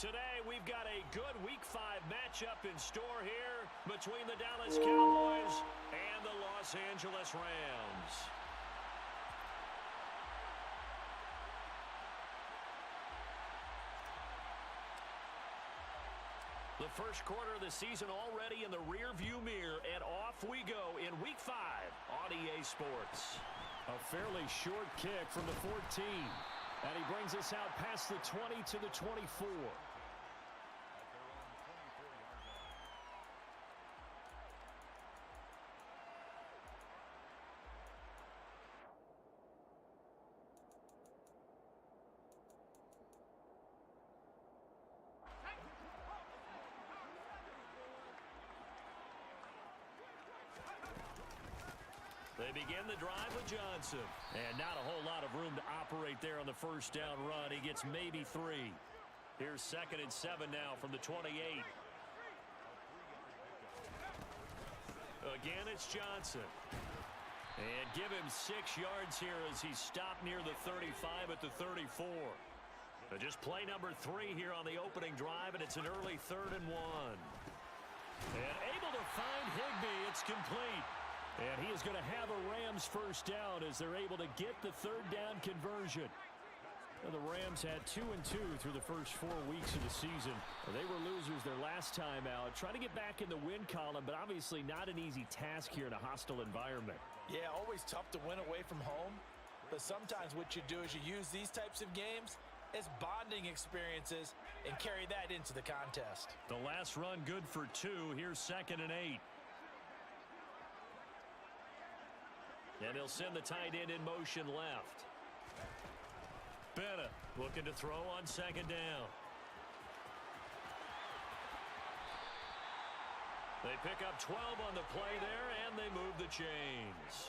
Today, we've got a good Week 5 matchup in store here between the Dallas Cowboys and the Los Angeles Rams. The first quarter of the season already in the rearview mirror, and off we go in Week 5 on EA Sports. A fairly short kick from the 14. And he brings us out past the 20 to the 24. They begin the drive with Johnson. And not a whole lot of room to operate there on the first down run. He gets maybe 3. Here's 2nd and 7 now from the 28. Again, it's Johnson. And give him 6 yards here as he's stopped near the 35 at the 34. Just play number 3 here on the opening drive, and it's an early 3rd and 1. And able to find Higbee. It's complete. And he is going to have a Rams first down as they're able to get the 3rd down conversion. And the Rams had 2-2 through the first 4 weeks of the season. They were losers their last time out, trying to get back in the win column, but obviously not an easy task here in a hostile environment. Yeah, always tough to win away from home. But sometimes what you do is you use these types of games as bonding experiences and carry that into the contest. The last run good for 2. Here's 2nd and 8. And they'll send the tight end in motion left. Bennett looking to throw on 2nd down. They pick up 12 on the play there, and they move the chains.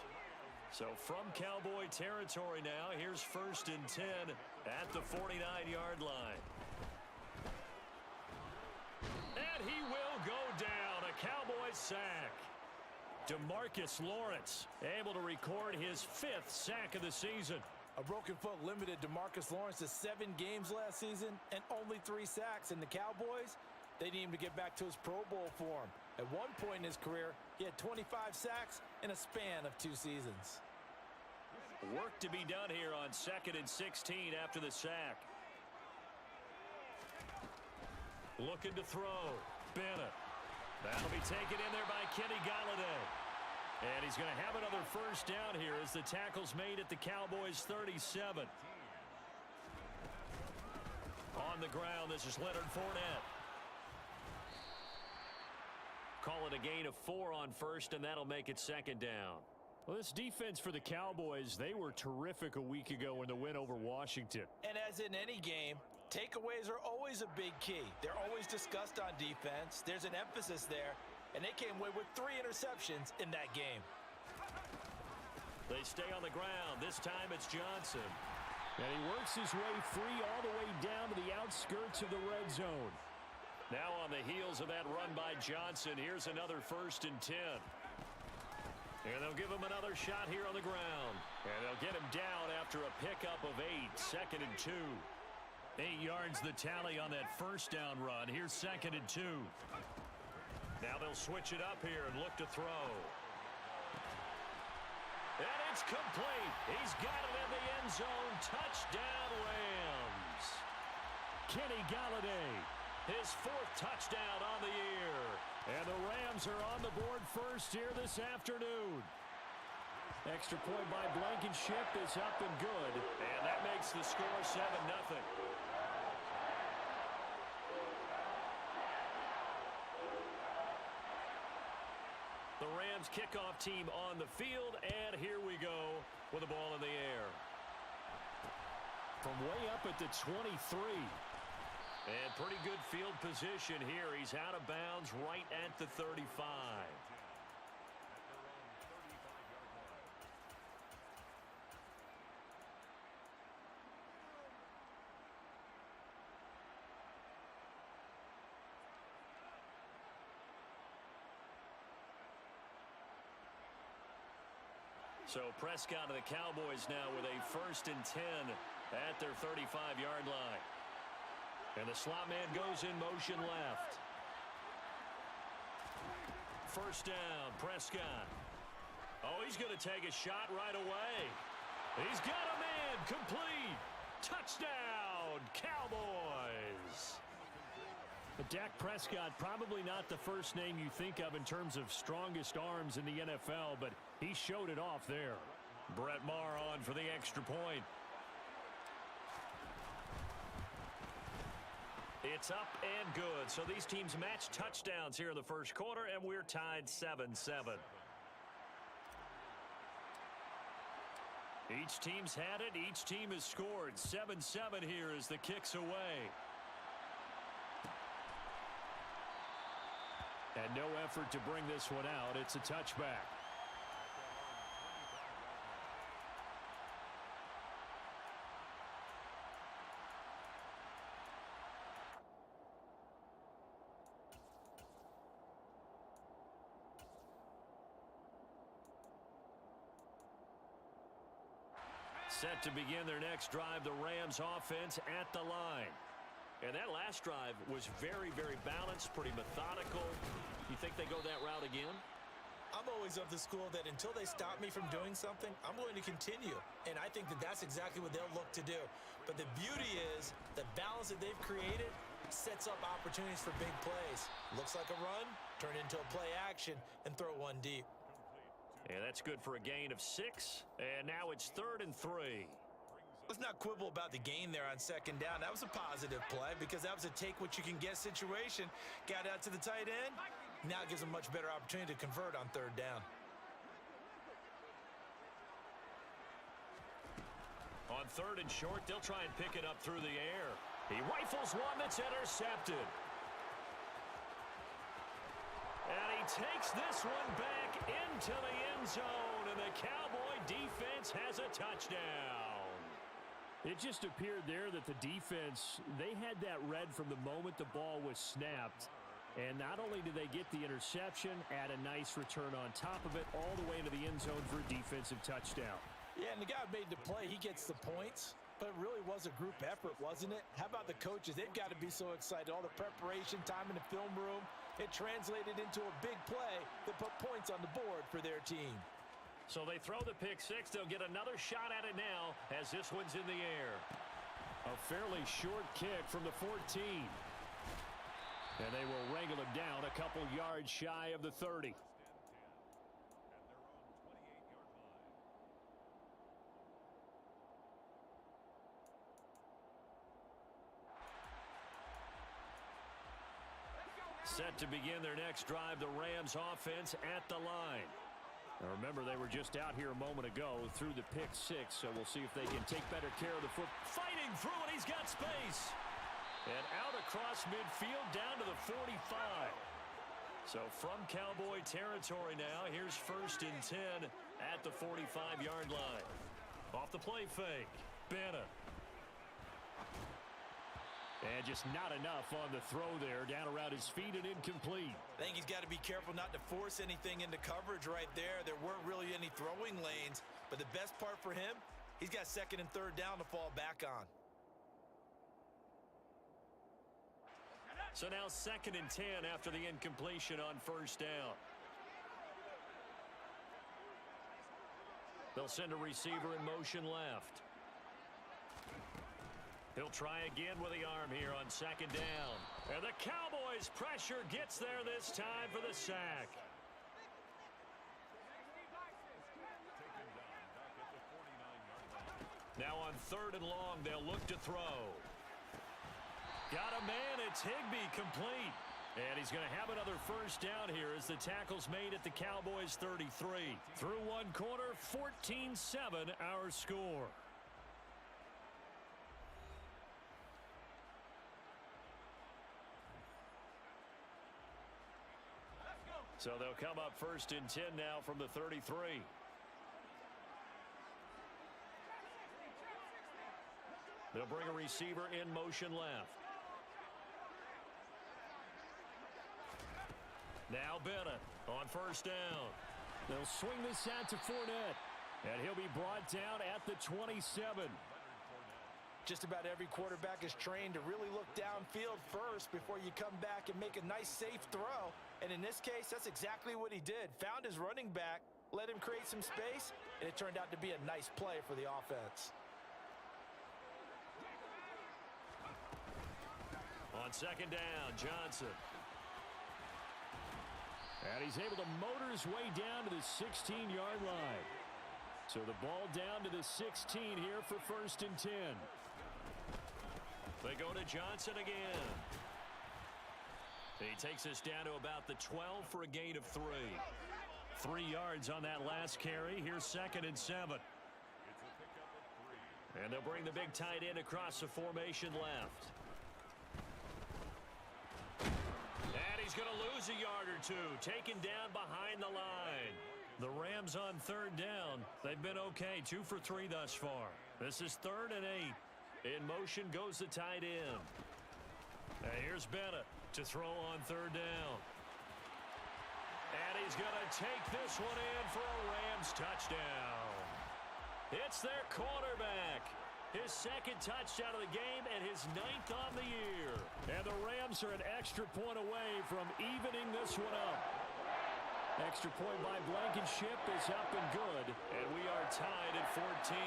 So from Cowboy territory now, here's 1st and 10 at the 49-yard line. And he will go down. A Cowboy sack. DeMarcus Lawrence able to record his 5th sack of the season. A broken foot limited DeMarcus Lawrence to 7 games last season and only 3 sacks. And the Cowboys, they need him to get back to his Pro Bowl form. At one point in his career, he had 25 sacks in a span of 2 seasons. Work to be done here on 2nd and 16 after the sack. Looking to throw. Bennett. That'll be taken in there by Kenny Golladay. And he's going to have another first down here as the tackle's made at the Cowboys' 37. On the ground, this is Leonard Fournette. Call it a gain of 4 on first, and that'll make it 2nd down. Well, this defense for the Cowboys, they were terrific a week ago in the win over Washington. And as in any game, takeaways are always a big key. They're always discussed on defense. There's an emphasis there, and they came away with 3 interceptions in that game. They stay on the ground. This time it's Johnson. And he works his way free all the way down to the outskirts of the red zone. Now on the heels of that run by Johnson, here's another 1st and 10. And they'll give him another shot here on the ground. And they'll get him down after a pickup of 8, 2nd and 2. 8 yards the tally on that first down run. Here's 2nd and 2. Now they'll switch it up here and look to throw. And it's complete. He's got it in the end zone. Touchdown, Rams. Kenny Golladay. His 4th touchdown on the year. And the Rams are on the board first here this afternoon. Extra point by Blankenship is up and good. And that makes the score 7-0. The Rams kickoff team on the field, and here we go with the ball in the air. From way up at the 23. And pretty good field position here. He's out of bounds right at the 35. So Prescott of the Cowboys now with a 1st and 10 at their 35-yard line. And the slot man goes in motion left. First down, Prescott. Oh, he's going to take a shot right away. He's got a man, complete. Touchdown, Cowboys. But Dak Prescott, probably not the first name you think of in terms of strongest arms in the NFL, but he showed it off there. Brett Maher on for the extra point. It's up and good. So these teams match touchdowns here in the first quarter, and we're tied 7-7. Each team's had it. Each team has scored. 7-7 here as the kick's away. And no effort to bring this one out. It's a touchback. Set to begin their next drive, the Rams offense at the line. And that last drive was very, very balanced, pretty methodical. You think they go that route again? I'm always of the school that until they stop me from doing something, I'm going to continue. And I think that that's exactly what they'll look to do. But the beauty is the balance that they've created sets up opportunities for big plays. Looks like a run, turn into a play action, and throw one deep. And that's good for a gain of 6. And now it's 3rd and 3. Let's not quibble about the gain there on second down. That was a positive play because that was a take-what-you-can-get situation. Got out to the tight end. Now it gives them a much better opportunity to convert on 3rd down. On 3rd and short, they'll try and pick it up through the air. He rifles one that's intercepted. And he takes this one back into the end zone, and the Cowboy defense has a touchdown. It just appeared there that the defense, they had that read from the moment the ball was snapped. And not only did they get the interception, add a nice return on top of it, all the way into the end zone for a defensive touchdown. Yeah, and the guy who made the play, he gets the points. But it really was a group effort, wasn't it? How about the coaches? They've got to be so excited. All the preparation, time in the film room, it translated into a big play that put points on the board for their team. So they throw the pick 6. They'll get another shot at it now as this one's in the air. A fairly short kick from the 14. And they will wrangle him down a couple yards shy of the 30. Set to begin their next drive, the Rams offense at the line. Now remember, they were just out here a moment ago through the pick 6, so we'll see if they can take better care of the foot. Fighting through it, he's got space. And out across midfield down to the 45. So from Cowboy territory now, here's 1st and 10 at the 45-yard line. Off the play fake, Bennett. And just not enough on the throw there, down around his feet and incomplete. I think he's got to be careful not to force anything into coverage right there. There weren't really any throwing lanes, but the best part for him, he's got 2nd and 3rd down to fall back on. So now 2nd and 10 after the incompletion on 1st down. They'll send a receiver in motion left. He'll try again with the arm here on 2nd down. And the Cowboys' pressure gets there this time for the sack. Now on 3rd and long, they'll look to throw. Got a man, it's Higbee, complete. And he's going to have another 1st down here as the tackle's made at the Cowboys' 33. Through one quarter, 14-7 our score. So they'll come up 1st and 10 now from the 33. They'll bring a receiver in motion left. Now Bennett on 1st down. They'll swing this out to Fournette. And he'll be brought down at the 27. Just about every quarterback is trained to really look downfield first before you come back and make a nice, safe throw. And in this case, that's exactly what he did. Found his running back, let him create some space, and it turned out to be a nice play for the offense. On second down, Johnson. And he's able to motor his way down to the 16-yard line. So the ball down to the 16 here for 1st and 10. They go to Johnson again. He takes us down to about the 12 for a gain of 3. 3 yards on that last carry. Here's 2nd and 7. And they'll bring the big tight end across the formation left. And he's going to lose a yard or 2. Taken down behind the line. The Rams on 3rd down. They've been okay. 2 for 3 thus far. This is 3rd and 8. In motion goes the tight end. And here's Bennett to throw on 3rd down. And he's going to take this one in for a Rams touchdown. It's their quarterback. His 2nd touchdown of the game and his 9th on the year. And the Rams are an extra point away from evening this one up. Extra point by Blankenship is up and good. And we are tied at 14.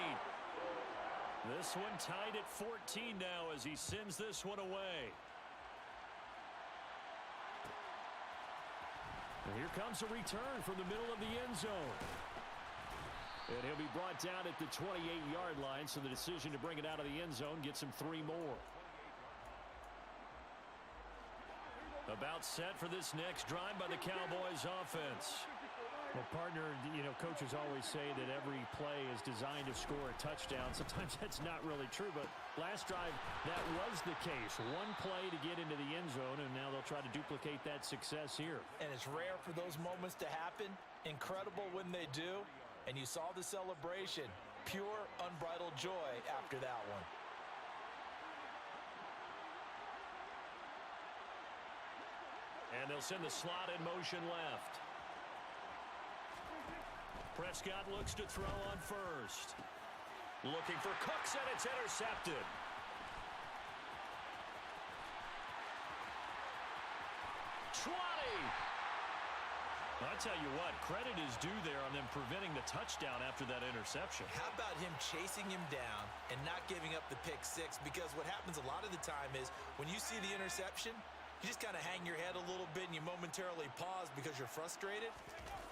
This one tied at 14 now as he sends this one away. And here comes a return from the middle of the end zone. And he'll be brought down at the 28-yard line, so the decision to bring it out of the end zone gets him 3 more. About set for this next drive by the Cowboys offense. Well, partner, coaches always say that every play is designed to score a touchdown. Sometimes that's not really true, but last drive, that was the case. 1 play to get into the end zone, and now they'll try to duplicate that success here. And it's rare for those moments to happen. Incredible when they do. And you saw the celebration. Pure, unbridled joy after that one. And they'll send the slot in motion left. Prescott looks to throw on 1st. Looking for Cooks, and it's intercepted. I tell you what, credit is due there on them preventing the touchdown after that interception. How about him chasing him down and not giving up the pick 6? Because what happens a lot of the time is when you see the interception, you just kind of hang your head a little bit and you momentarily pause because you're frustrated.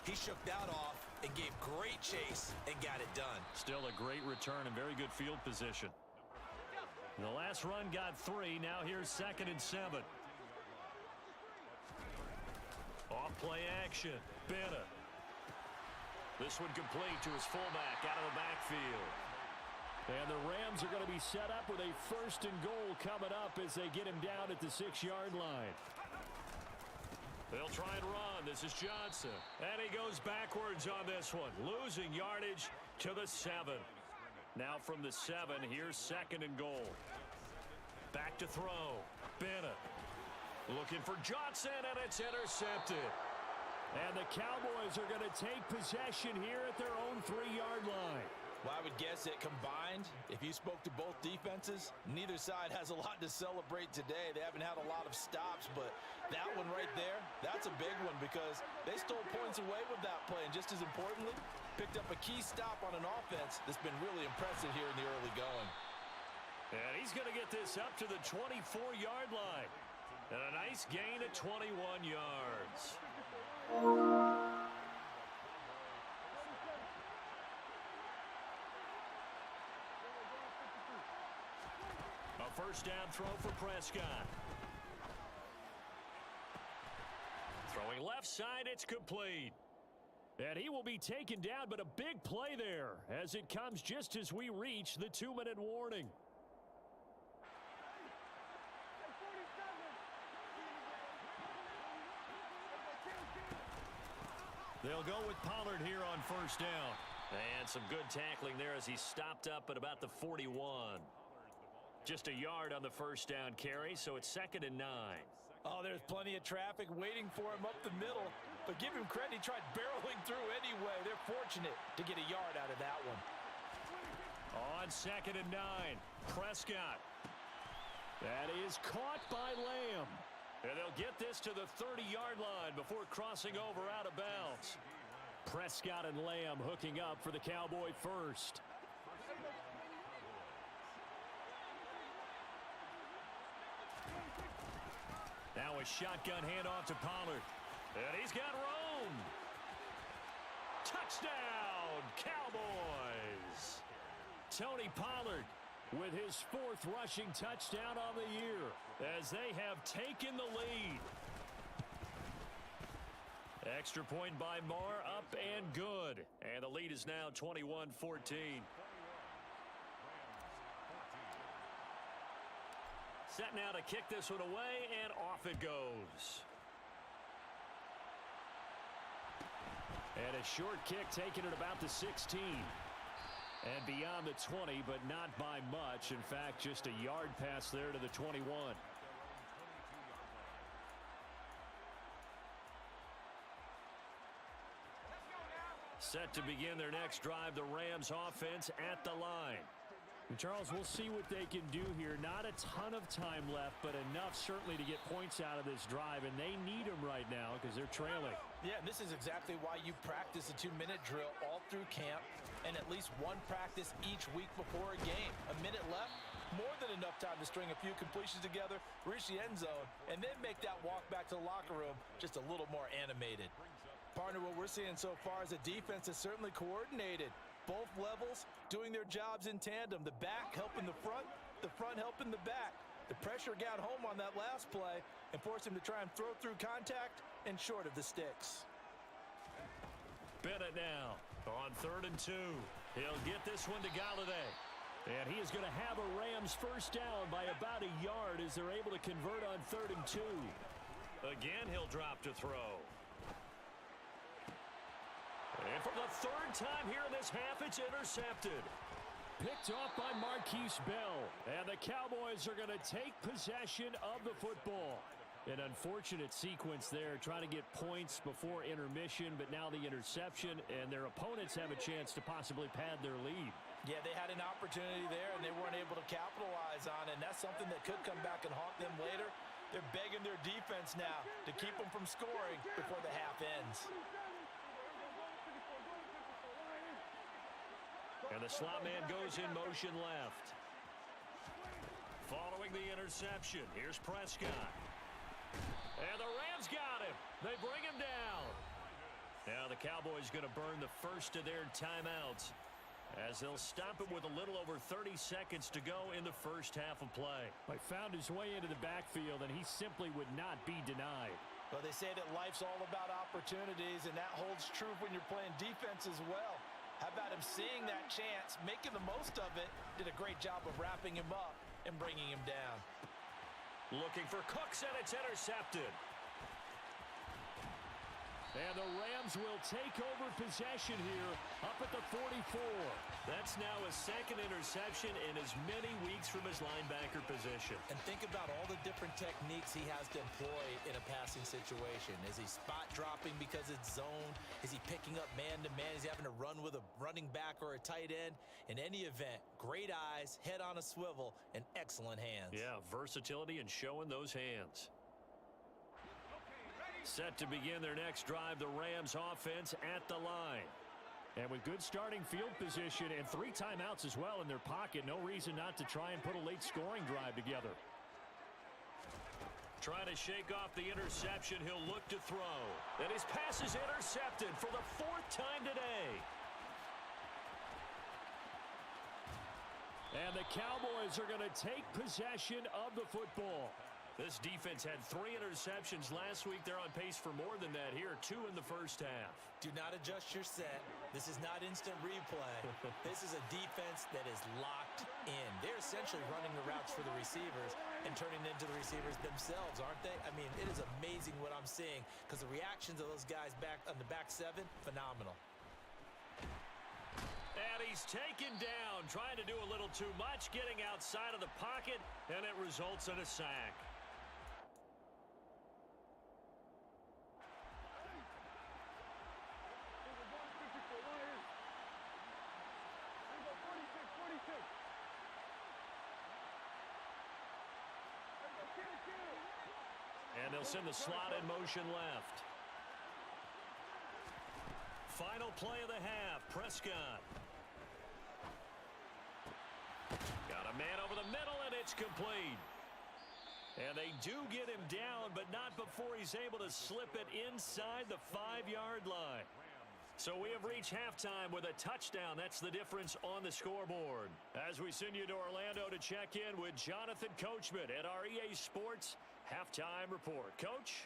He shook that off and gave great chase and got it done. Still a great return and very good field position. The last run got 3. Now here's 2nd and 7. Off play action. Bennett. This one complete to his fullback out of the backfield. And the Rams are going to be set up with a 1st and goal coming up as they get him down at the 6-yard line. They'll try and run. This is Johnson. And he goes backwards on this one. Losing yardage to the 7. Now from the 7, here's 2nd and goal. Back to throw. Bennett. Looking for Johnson, and it's intercepted. And the Cowboys are going to take possession here at their own 3-yard line. Well, I would guess that combined, if you spoke to both defenses, neither side has a lot to celebrate today. They haven't had a lot of stops, but that one right there, that's a big one because they stole points away with that play. And just as importantly, picked up a key stop on an offense that's been really impressive here in the early going. And he's going to get this up to the 24-yard line. And a nice gain of 21 yards. A 1st down throw for Prescott. Throwing left side, it's complete. And he will be taken down, but a big play there as it comes just as we reach the 2-minute warning. They'll go with Pollard here on 1st down. And some good tackling there as he stopped up at about the 41. Just a yard on the 1st down carry, so it's 2nd and 9. Oh, there's plenty of traffic waiting for him up the middle. But give him credit, he tried barreling through anyway. They're fortunate to get a yard out of that one. On 2nd and 9, Prescott. That is caught by Lamb. And they'll get this to the 30-yard line before crossing over out of bounds. Prescott and Lamb hooking up for the Cowboy first. Now a shotgun handoff to Pollard. And he's got room. Touchdown, Cowboys. Tony Pollard with his 4th rushing touchdown on the year as they have taken the lead. Extra point by Marr, up and good. And the lead is now 21-14. Set now to kick this one away, and off it goes. And a short kick taken at about the 16. And beyond the 20, but not by much. In fact, just a yard pass there to the 21. Set to begin their next drive, the Rams offense at the line. And Charles, we'll see what they can do here. Not a ton of time left, but enough certainly to get points out of this drive, and they need them right now because they're trailing. Yeah, and this is exactly why you practice a 2-minute drill all through camp and at least one practice each week before a game. A minute left, more than enough time to string a few completions together, reach the end zone, and then make that walk back to the locker room just a little more animated. Partner, what we're seeing so far is a defense that's certainly coordinated. Both levels doing their jobs in tandem. The back helping the front helping the back. The pressure got home on that last play and forced him to try and throw through contact and short of the sticks. Bennett now on 3rd and 2. He'll get this one to Galladay. And he is going to have a Rams first down by about a yard as they're able to convert on 3rd and 2. Again, he'll drop to throw. And for the 3rd time here in this half, it's intercepted. Picked off by Marquise Bell. And the Cowboys are going to take possession of the football. An unfortunate sequence there, trying to get points before intermission, but now the interception, and their opponents have a chance to possibly pad their lead. Yeah, they had an opportunity there, and they weren't able to capitalize on it, and that's something that could come back and haunt them later. They're begging their defense now to keep them from scoring before the half ends. And the slot man goes in motion left. Following the interception, here's Prescott. And the Rams got him. They bring him down. Now the Cowboys going to burn the first of their timeouts as they'll stop it with a little over 30 seconds to go in the first half of play. He found his way into the backfield, and he simply would not be denied. Well, they say that life's all about opportunities, and that holds true when you're playing defense as well. How about him seeing that chance, making the most of it, did a great job of wrapping him up and bringing him down. Looking for Cooks, and it's intercepted. And the Rams will take over possession here up at the 44. That's now his 2nd interception in as many weeks from his linebacker position. And think about all the different techniques he has to employ in a passing situation. Is he spot dropping because it's zone? Is he picking up man-to-man? Is he having to run with a running back or a tight end? In any event, great eyes, head on a swivel, and excellent hands. Yeah, versatility and showing those hands. Set to begin their next drive, the Rams offense at the line. And with good starting field position and 3 timeouts as well in their pocket, no reason not to try and put a late scoring drive together. Trying to shake off the interception, he'll look to throw. And his pass is intercepted for the 4th time today. And the Cowboys are going to take possession of the football. This defense had 3 interceptions last week. They're on pace for more than that here, 2 in the first half. Do not adjust your set. This is not instant replay. This is a defense that is locked in. They're essentially running the routes for the receivers and turning into the receivers themselves, aren't they? I mean, it is amazing what I'm seeing because the reactions of those guys back on the back 7, phenomenal. And he's taken down, trying to do a little too much, getting outside of the pocket, and it results in a sack. And they'll send the slot in motion left. Final play of the half, Prescott. Got a man over the middle, and it's complete. And they do get him down, but not before he's able to slip it inside the 5-yard line. So we have reached halftime with a touchdown. That's the difference on the scoreboard. As we send you to Orlando to check in with Jonathan Coachman at our EA Sports Halftime Report. Coach?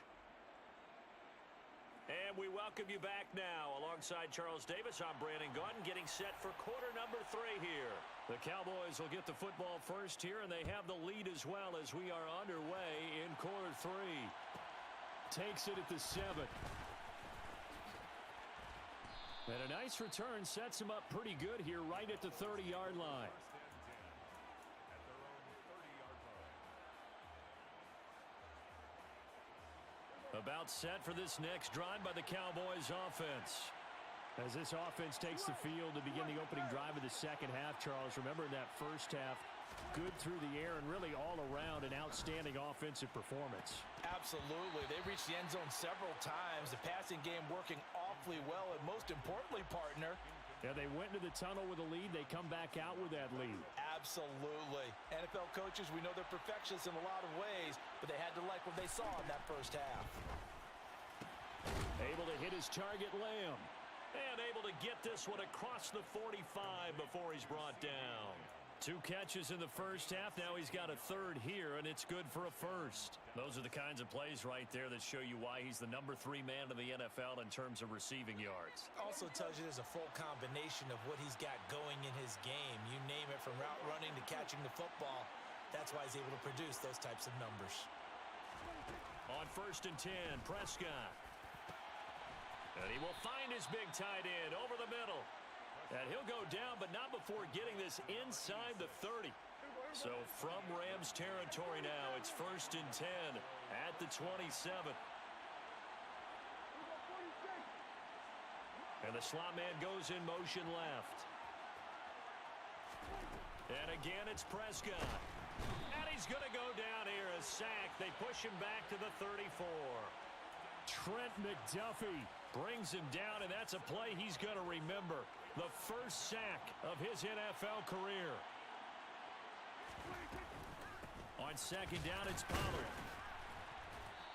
And we welcome you back now. Alongside Charles Davis, I'm Brandon Gaudin, getting set for quarter number 3 here. The Cowboys will get the football first here, and they have the lead as well as we are underway in quarter 3. Takes it at the 7. And a nice return sets him up pretty good here right at the 30-yard line. About set for this next drive by the Cowboys offense. As this offense takes the field to begin the opening drive of the second half, Charles, remember in that first half, good through the air and really all around an outstanding offensive performance. Absolutely. They reached the end zone several times. The passing game working awfully well, and most importantly, partner, yeah, they went into the tunnel with a lead. They come back out with that lead. Absolutely. NFL coaches, we know they're perfectionists in a lot of ways, but they had to like what they saw in that first half. Able to hit his target, Lamb. And able to get this one across the 45 before he's brought down. 2 catches in the first half. Now he's got a third here, and it's good for a first. Those are the kinds of plays right there that show you why he's the number 3 man in the NFL in terms of receiving yards. Also tells you there's a full combination of what he's got going in his game. You name it, from route running to catching the football. That's why he's able to produce those types of numbers. On 1st and 10, Prescott. And he will find his big tight end over the middle. And he'll go down, but not before getting this inside the 30. So from Rams territory now, it's 1st and 10 at the 27. And the slot man goes in motion left. And again, it's Prescott. And he's going to go down here, a sack. They push him back to the 34. Trent McDuffie brings him down, and that's a play he's going to remember. The first sack of his NFL career. On 2nd down, it's Pollard.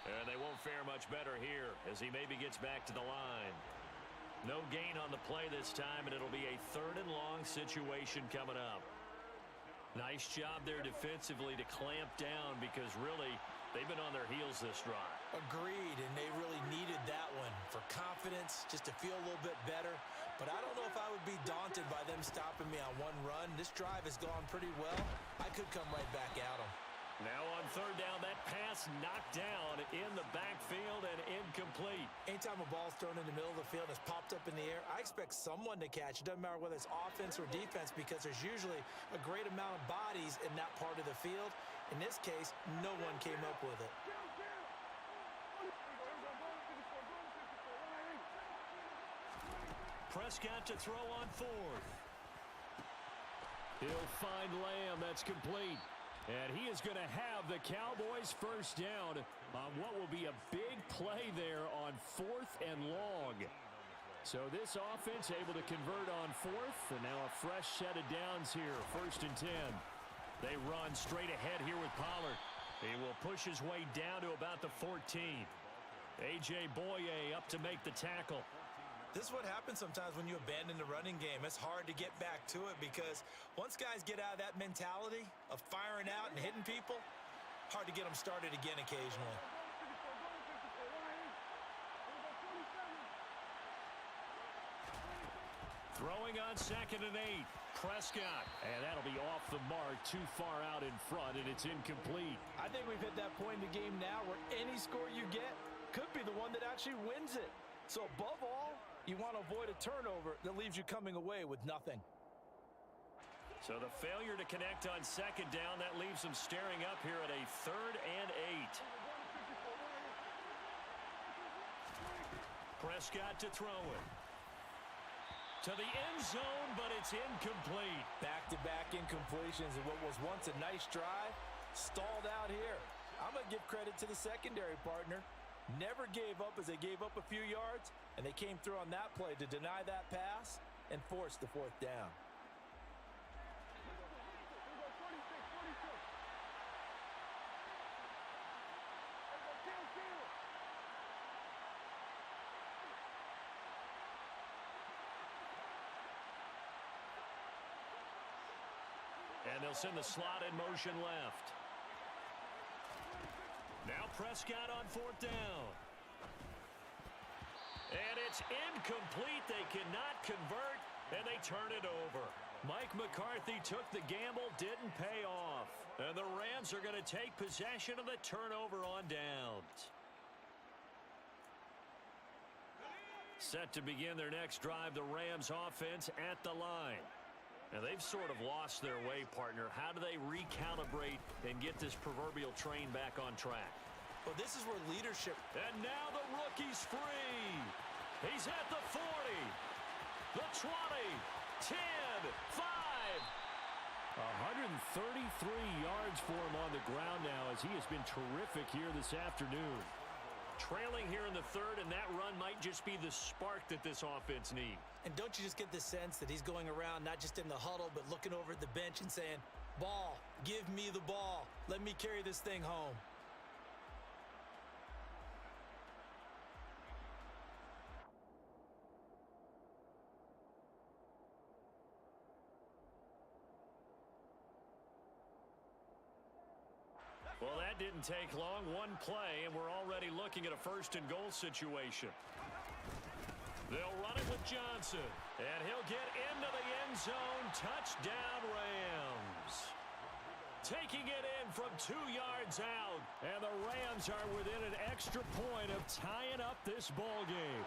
And they won't fare much better here as he maybe gets back to the line. No gain on the play this time, and it'll be a 3rd and long situation coming up. Nice job there defensively to clamp down, because really they've been on their heels this drive. Agreed, and they really needed that one for confidence, just to feel a little bit better. But I don't know if I would be daunted by them stopping me on one run. This drive has gone pretty well. I could come right back at them. Now on 3rd down, that pass knocked down in the backfield and incomplete. Anytime a ball's thrown in the middle of the field and it's popped up in the air, I expect someone to catch. It doesn't matter whether it's offense or defense, because there's usually a great amount of bodies in that part of the field. In this case, no one came up with it. Prescott to throw on 4th. He'll find Lamb. That's complete. And he is going to have the Cowboys first down on what will be a big play there on 4th and long. So this offense able to convert on 4th, and now a fresh set of downs here, 1st and 10. They run straight ahead here with Pollard. He will push his way down to about the 14. A.J. Boye up to make the tackle. This is what happens sometimes when you abandon the running game. It's hard to get back to it, because once guys get out of that mentality of firing out and hitting people, hard to get them started again occasionally. Throwing on 2nd and 8. Prescott. And that'll be off the mark, too far out in front, and it's incomplete. I think we've hit that point in the game now where any score you get could be the one that actually wins it. So above all, you want to avoid a turnover that leaves you coming away with nothing. So the failure to connect on 2nd down, that leaves them staring up here at a 3rd and 8. Prescott to throw it. To the end zone, but it's incomplete. Back-to-back incompletions, and what was once a nice drive stalled out here. I'm going to give credit to the secondary partner. Never gave up as they gave up a few yards, and they came through on that play to deny that pass and force the fourth down. And they'll send the slot in motion left. Now Prescott on fourth down. And it's incomplete. They cannot convert, and they turn it over. Mike McCarthy took the gamble, didn't pay off. And the Rams are going to take possession of the turnover on downs. Set to begin their next drive, the Rams offense at the line. Now, they've sort of lost their way, partner. How do they recalibrate and get this proverbial train back on track? Well, this is where leadership... And now the rookie's free. He's at the 40, the 20, 10, 5. 133 yards for him on the ground now as he has been terrific here this afternoon. Trailing here in the third, and that run might just be the spark that this offense needs. And don't you just get the sense that he's going around not just in the huddle, but looking over at the bench and saying, ball, give me the ball. Let me carry this thing home. Well, that didn't take long. One play, and we're already looking at a first-and-goal situation. They'll run it with Johnson, and he'll get into the end zone. Touchdown, Rams. Taking it in from 2 yards out, and the Rams are within an extra point of tying up this ball game.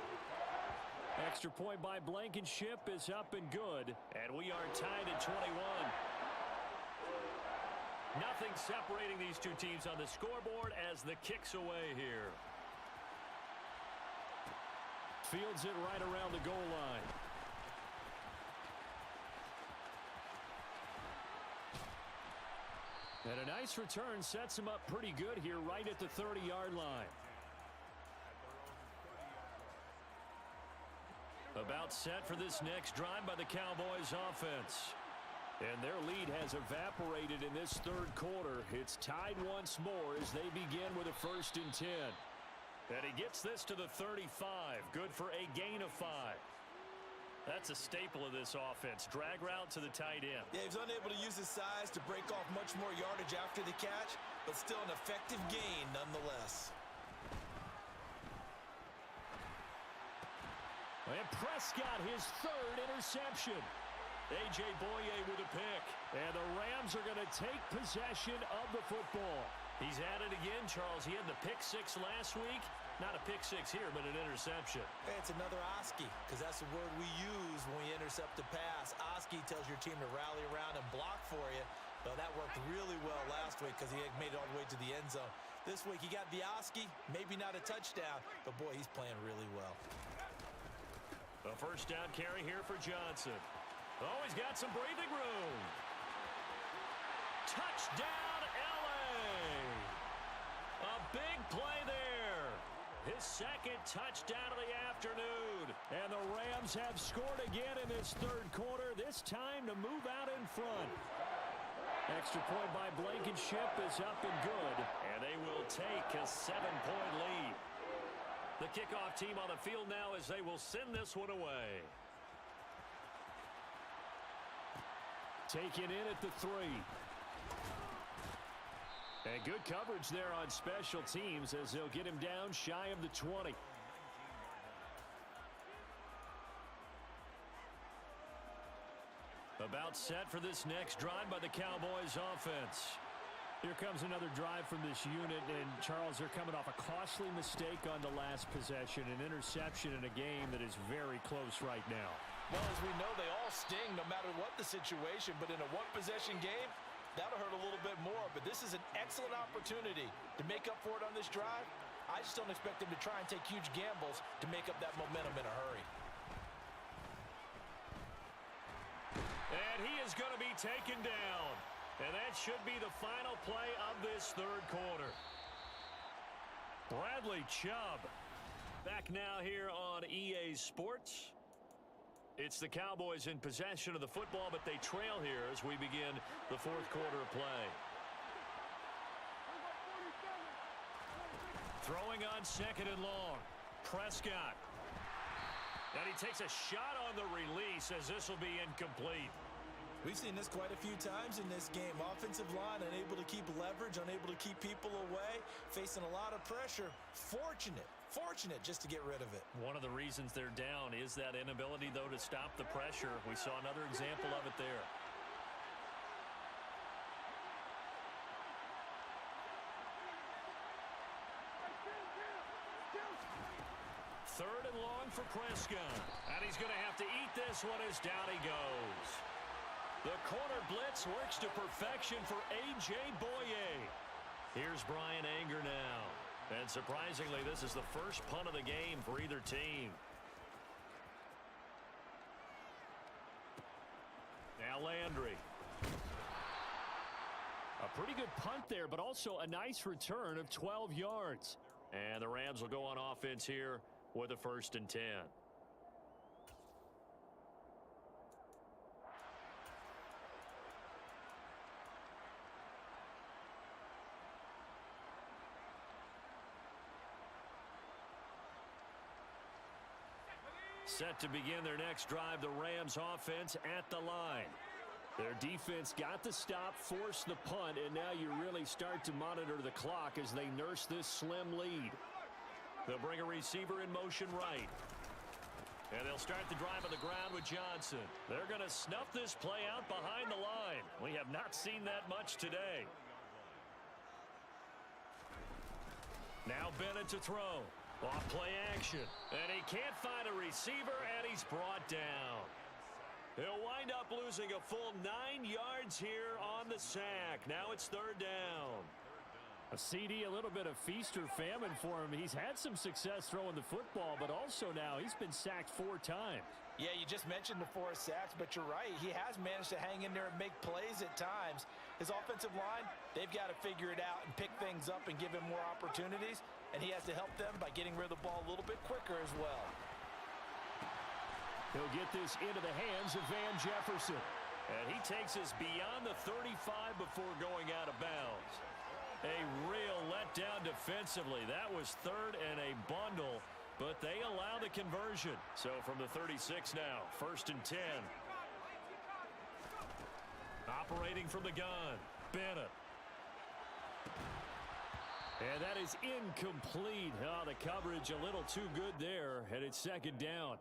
Extra point by Blankenship is up and good, and we are tied at 21. Nothing separating these two teams on the scoreboard as the kick's away here. Fields it right around the goal line. And a nice return sets him up pretty good here right at the 30-yard line. About set for this next drive by the Cowboys offense. And their lead has evaporated in this third quarter. It's tied once more as they begin with a 1st and 10. And he gets this to the 35. Good for a gain of 5. That's a staple of this offense. Drag route to the tight end. Yeah, he was unable to use his size to break off much more yardage after the catch, but still an effective gain nonetheless. And Prescott, his 3rd interception. A.J. Boye with a pick. And the Rams are going to take possession of the football. He's at it again, Charles. He had the pick 6 last week. Not a pick 6 here, but an interception. Hey, it's another Oski, because that's the word we use when we intercept a pass. Oski tells your team to rally around and block for you. Well, that worked really well last week because he had made it all the way to the end zone. This week, he got the Oski, maybe not a touchdown, but boy, he's playing really well. A first down carry here for Johnson. Oh, he's got some breathing room. Touchdown, L.A. A big play there. His 2nd touchdown of the afternoon. And the Rams have scored again in this third quarter, this time to move out in front. Extra point by Blankenship is up and good. And they will take a 7-point lead. The kickoff team on the field now as they will send this one away. Taken in at the 3. And good coverage there on special teams as they'll get him down shy of the 20. About set for this next drive by the Cowboys offense. Here comes another drive from this unit, and Charles, they're coming off a costly mistake on the last possession, an interception in a game that is very close right now. Well, as we know, they all sting no matter what the situation, but in a one-possession game, that'll hurt a little bit more. But this is an excellent opportunity to make up for it on this drive. I just don't expect them to try and take huge gambles to make up that momentum in a hurry. And he is going to be taken down. And that should be the final play of this third quarter. Bradley Chubb back now here on EA Sports. It's the Cowboys in possession of the football, but they trail here as we begin the fourth quarter of play. Throwing on second and long. Prescott. And he takes a shot on the release as this will be incomplete. We've seen this quite a few times in this game. Offensive line unable to keep leverage, unable to keep people away, facing a lot of pressure. Fortunate just to get rid of it. One of the reasons they're down is that inability, though, to stop the pressure. We saw another example of it there. Third and long for Prescott. And he's going to have to eat this one as down he goes. The corner blitz works to perfection for A.J. Boye. Here's Brian Anger now. And surprisingly, this is the first punt of the game for either team. Now Landry. A pretty good punt there, but also a nice return of 12 yards. And the Rams will go on offense here with a 1st and 10. Set to begin their next drive, the Rams offense at the line. Their defense got the stop, forced the punt, and now you really start to monitor the clock as they nurse this slim lead. They'll bring a receiver in motion right. And they'll start the drive on the ground with Johnson. They're going to snuff this play out behind the line. We have not seen that much today. Now Bennett to throw. Off play action. And he can't find a receiver, and he's brought down. He'll wind up losing a full 9 yards here on the sack. Now it's 3rd down. A CD, a little bit of feast or famine for him. He's had some success throwing the football, but also now he's been sacked 4 times. Yeah, you just mentioned the 4 sacks, but you're right. He has managed to hang in there and make plays at times. His offensive line, they've got to figure it out and pick things up and give him more opportunities, and he has to help them by getting rid of the ball a little bit quicker as well. He'll get this into the hands of Van Jefferson. And he takes us beyond the 35 before going out of bounds. A real letdown defensively. That was 3rd and a bundle, but they allow the conversion. So from the 36 now, 1st and 10. Operating from the gun, Bennett. And that is incomplete. Oh, the coverage a little too good there, and it's 2nd down.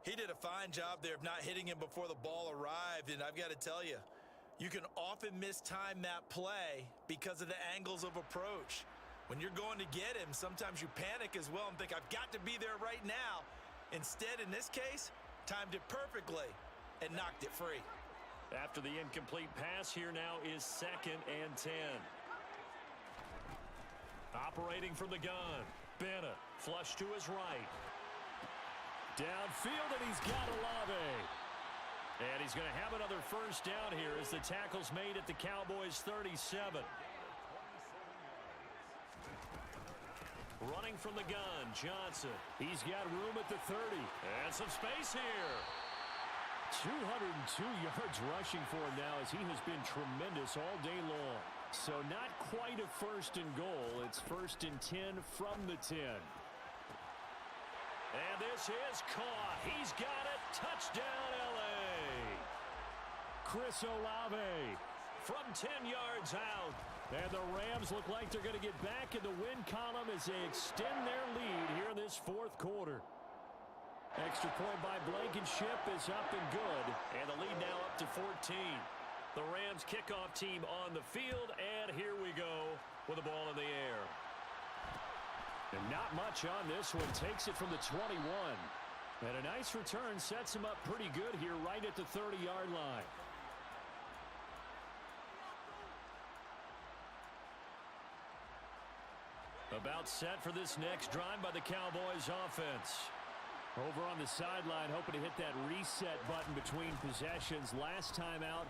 He did a fine job there of not hitting him before the ball arrived, and I've got to tell you, you can often mistime that play because of the angles of approach. When you're going to get him, sometimes you panic as well and think, I've got to be there right now. Instead, in this case, timed it perfectly and knocked it free. After the incomplete pass, here now is 2nd and 10. Operating from the gun, Bennett, flush to his right. Downfield, and he's got Olave. And he's going to have another 1st down here as the tackle's made at the Cowboys' 37. Running from the gun, Johnson. He's got room at the 30. And some space here. 202 yards rushing for him now as he has been tremendous all day long. So not quite a 1st and goal. It's 1st and 10 from the 10. And this is caught. He's got it. Touchdown, L.A. Chris Olave from 10 yards out. And the Rams look like they're going to get back in the win column as they extend their lead here in this 4th quarter. Extra point by Blankenship is up and good. And the lead now up to 14. The Rams kickoff team on the field, and here we go with the ball in the air. And not much on this one. Takes it from the 21. And a nice return sets him up pretty good here right at the 30-yard line. About set for this next drive by the Cowboys offense. Over on the sideline, hoping to hit that reset button between possessions. Last time out,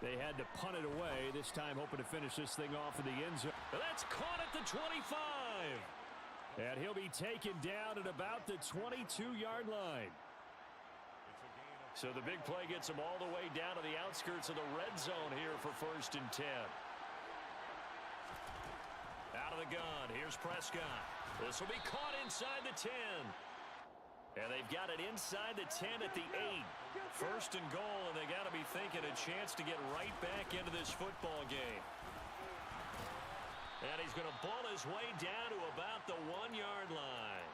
they had to punt it away. This time, hoping to finish this thing off in the end zone. That's caught at the 25. And he'll be taken down at about the 22-yard line. So the big play gets him all the way down to the outskirts of the red zone here for 1st and 10. Out of the gun, here's Prescott. This will be caught inside the 10. And they've got it inside the 10 at the 8. 1st and goal, and they got to be thinking a chance to get right back into this football game. And he's going to ball his way down to about the 1-yard line.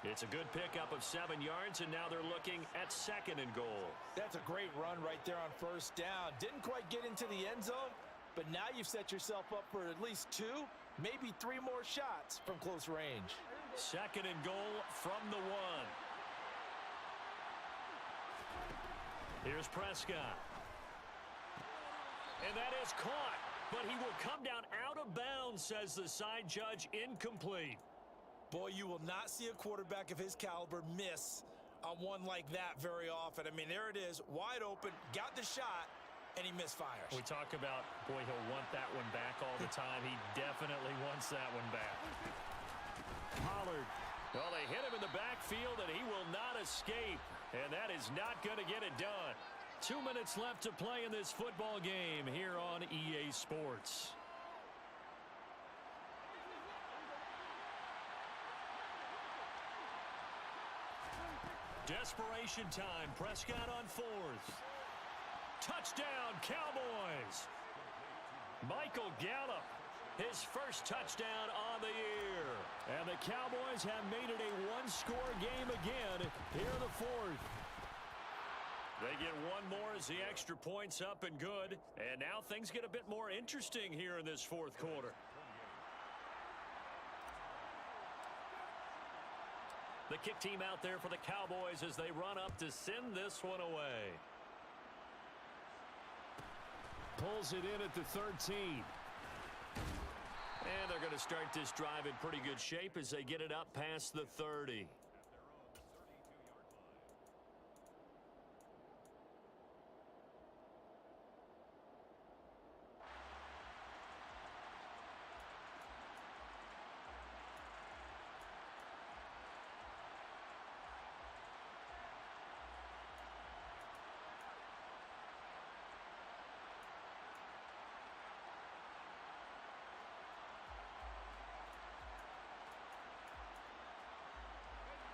It's a good pickup of 7 yards, and now they're looking at 2nd and goal. That's a great run right there on 1st down. Didn't quite get into the end zone, but now you've set yourself up for at least 2, maybe 3 more shots from close range. 2nd and goal from the 1. Here's Prescott. And that is caught, but he will come down out of bounds, says the side judge, incomplete. Boy, you will not see a quarterback of his caliber miss on one like that very often. I mean, there it is, wide open, got the shot, and he misfires. We talk about, boy, he'll want that one back all the time. He definitely wants that one back. Pollard. Well, they hit him in the backfield, and he will not escape. And that is not going to get it done. 2 minutes left to play in this football game here on EA Sports. Desperation time. Prescott on 4th. Touchdown, Cowboys. Michael Gallup, his first touchdown on the year. And the Cowboys have made it a one-score game again here in the 4th. They get one more as the extra point's up and good. And now things get a bit more interesting here in this 4th quarter. The kick team out there for the Cowboys as they run up to send this one away. Pulls it in at the 13. And they're going to start this drive in pretty good shape as they get it up past the 30.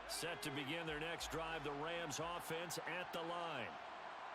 Set to begin their next drive, the Rams offense at the line.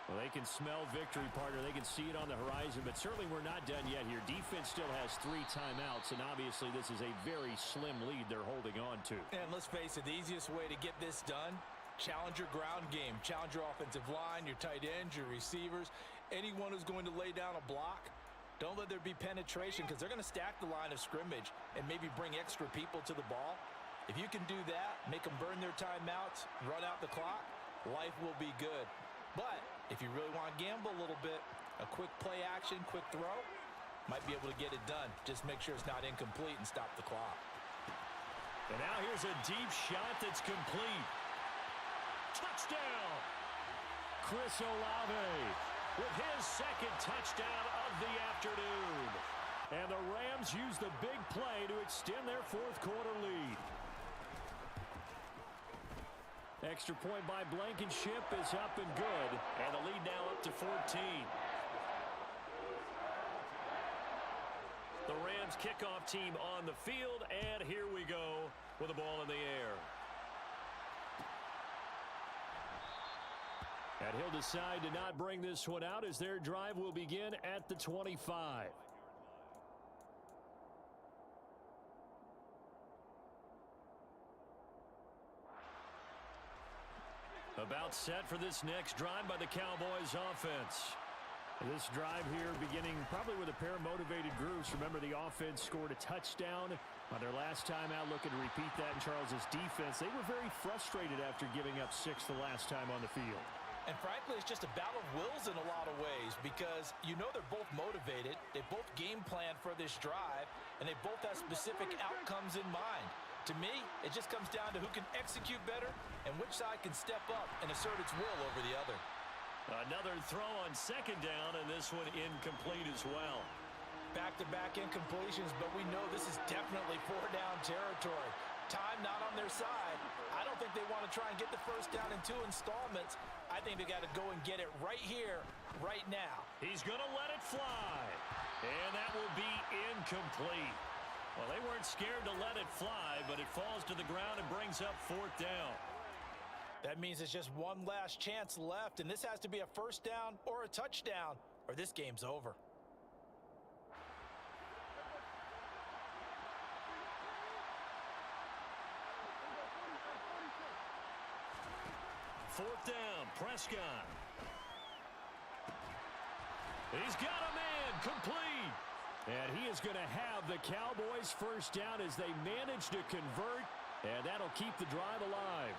Well, they can smell victory, partner. They can see it on the horizon, but certainly we're not done yet here. Defense still has 3 timeouts, and obviously this is a very slim lead they're holding on to. And let's face it, the easiest way to get this done, challenge your ground game. Challenge your offensive line, your tight ends, your receivers, anyone who's going to lay down a block. Don't let there be penetration because they're going to stack the line of scrimmage and maybe bring extra people to the ball. If you can do that, make them burn their timeouts, run out the clock, life will be good. But if you really want to gamble a little bit, a quick play action, quick throw, might be able to get it done. Just make sure it's not incomplete and stop the clock. And now here's a deep shot that's complete. Touchdown! Chris Olave with his 2nd touchdown of the afternoon. And the Rams use the big play to extend their 4th quarter lead. Extra point by Blankenship is up and good. And the lead now up to 14. The Rams kickoff team on the field, and here we go with the ball in the air. And he'll decide to not bring this one out as their drive will begin at the 25. About set for this next drive by the Cowboys offense. This drive here beginning probably with a pair of motivated groups. Remember, the offense scored a touchdown on their last time out, looking to repeat that in Charles's defense. They were very frustrated after giving up 6 the last time on the field. And frankly, it's just a battle of wills in a lot of ways because you know they're both motivated, they both game plan for this drive, and they both have specific outcomes in mind. To me, it just comes down to who can execute better and which side can step up and assert its will over the other. Another throw on 2nd down, and this one incomplete as well. Back-to-back incompletions, but we know this is definitely 4-down territory. Time not on their side. I don't think they want to try and get the first down in 2 installments. I think they got to go and get it right here, right now. He's going to let it fly. And that will be incomplete. Well, they weren't scared to let it fly, but it falls to the ground and brings up 4th down. That means it's just one last chance left, and this has to be a first down or a touchdown, or this game's over. Fourth down, Prescott. He's got a man, complete. And he is going to have the Cowboys first down as they manage to convert, and that'll keep the drive alive.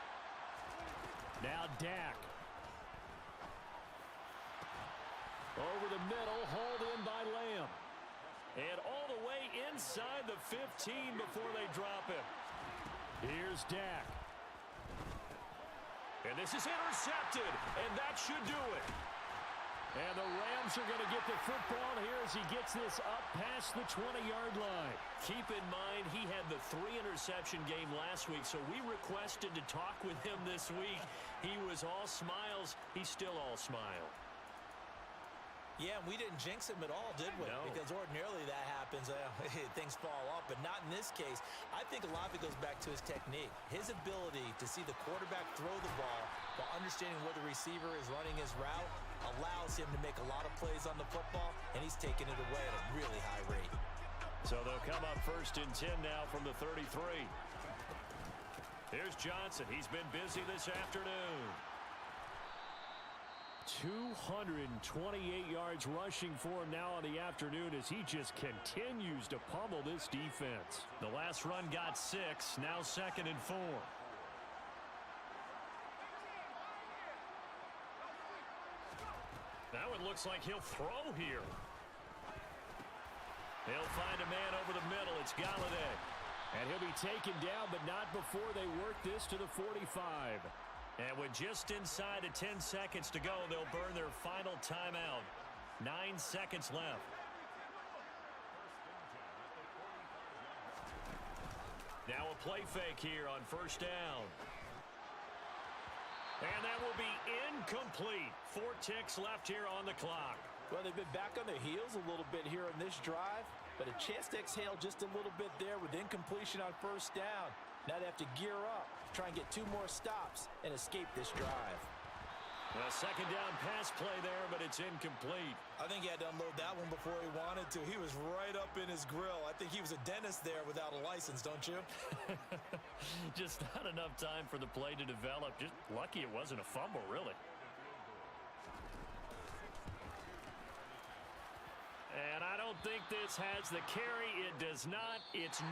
Now Dak. Over the middle, hauled in by Lamb. And all the way inside the 15 before they drop him. Here's Dak. And this is intercepted, and that should do it. And the Rams are going to get the football here as he gets this up past the 20-yard line. Keep in mind, he had the 3-interception game last week, so we requested to talk with him this week. He was all smiles. He's still all smile. Yeah, we didn't jinx him at all, did we? No. Because ordinarily that happens. Things fall off, but not in this case. I think a lot of it goes back to his technique. His ability to see the quarterback throw the ball while understanding where the receiver is running his route allows him to make a lot of plays on the football, and he's taking it away at a really high rate. So they'll come up 1st and 10 now from the 33. Here's Johnson. He's been busy this afternoon. 228 yards rushing for him now on the afternoon as he just continues to pummel this defense. The last run got 6, now 2nd and 4. Now it looks like he'll throw here. He'll find a man over the middle. It's Galladay. And he'll be taken down, but not before they work this to the 45. And with just inside of 10 seconds to go, they'll burn their final timeout. 9 seconds left. Now a play fake here on 1st down. And that will be incomplete. 4 ticks left here on the clock. Well, they've been back on their heels a little bit here in this drive, but a chance to exhale just a little bit there with incompletion on 1st down. Now they have to gear up, try and get 2 more stops, and escape this drive. A 2nd down pass play there, but it's incomplete. I think he had to unload that one before he wanted to. He was right up in his grill. I think he was a dentist there without a license, don't you? Just not enough time for the play to develop. Just lucky it wasn't a fumble, really. And I don't think this has the carry. It does not. It's